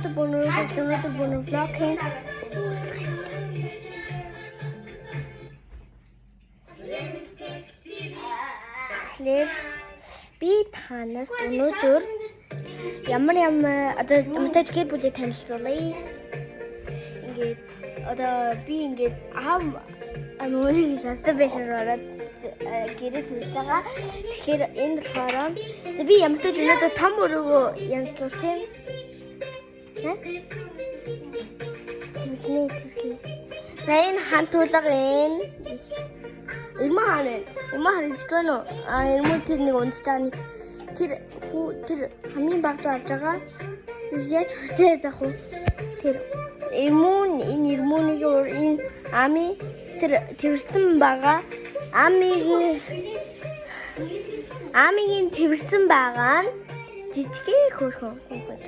өнөөдөр бүр vlog хийн. Тэгэхээр би танаас өнөөдөр ямар одоо юмтай гэр бүлийг танилцуулъя. Ингээд одоо би ингээд амууны шастаа бэшэр ороод гэрээ сэлж байгаа. Тэгэхээр энэ болохоор би ямар ч өнөөдөр том өрөөгөө янзлуулж байна. Тэвлээ. За энэ хантуулга энэ. Ирмаа харж байна уу? Ирмүү тэр нэг унтж байгаа нэг тэр хамгийн багт авж байгаа. Яаж хүсээ заах вэ? Тэр ирмүүнийг энэ ами тэр тэрсэн байгаа. Амигийн тэрсэн байгаа нь жижигхэн хөөрхөн хүүхэд.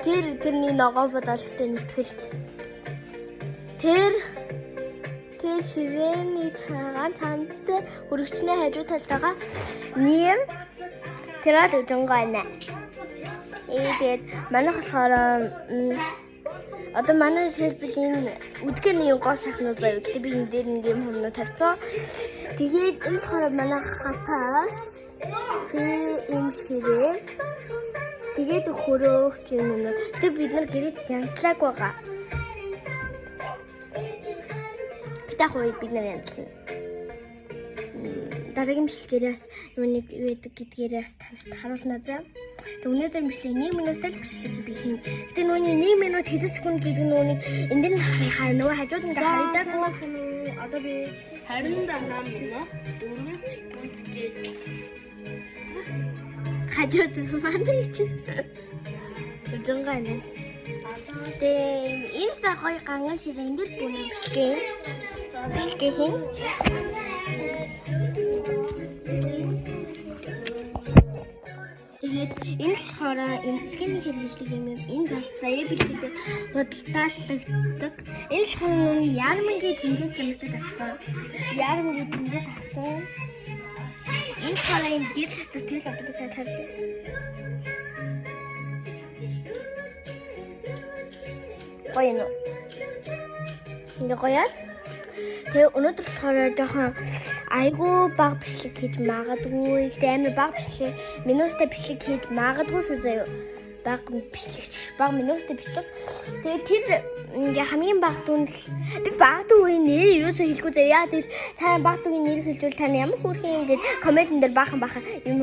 Тэрний ногоо бодолтой нэгтгэл. Тэр ширээний цагаан цамцтай хөргөчний хажуу талд байгаа нэр тэрад үжингойна. Тэгээд манайх болохоор одоо манай жишээлбэл энэ үдгэрний гоо сайхнууд заяа гэдэг би энэ дээр нэг юм хөрнө тавьсан. Тэгээд энэ болохоор манай хатаагч тийм ширээ. Тэгээд хөрөөгч юм уу. Тэгээд бид нар гэрээ янзлаг байгаа. Гэтэ хөөе бид нар янзлана. Дараагийн бичлэгээс юу байдаг гэдгээрээс танарт харуулна заа. Тэг өнөөдөр бичлэг 1 минуттай л бичлэг би хийн. Гэтэ нүуний 1 минут хэдэн секунд гэдэг нүуний энэ дэр нөгөө хажууд ингээ харагдаагүй. Одоо би 28 минут 4 секунд гээд хажууд манай чинь. Үжингайна. Тэг энэ сар гоё ганган ширээ энэ дэр бүнэ бичлэг хийн. Тэгээд энэ болохоор энтгэний хэрэглэдэг юм. Энэ застаа бэлтгэдэг худалдаалагддаг. Энэ болохоор нүуний ярмангийн тэндээс нэмэгдэж авсан. Ярмангийн тэндээс авсан. Энэ болохоор юм гэрэл сэтгэл одоо би санаад гоё нөө. Ингээ гоёад. Тэгээ өнөөдөр болохоор жоохон айгүй баг бичлэг хийж магадгүй. Ихтэй амар баг бичлэг, минуттай бичлэг хийж магадгүй шүү заяа. Баг минуттай бичлэг. Тэгээ тэр ингээ хамгийн баг дүн л би баг дүүгийн нэр юусоо хэлэхгүй заяа. Тэгэл та баг дүүгийн нэр хэлжүүл тань ямар хүрхийн ингээд комментэн дээр баахан юм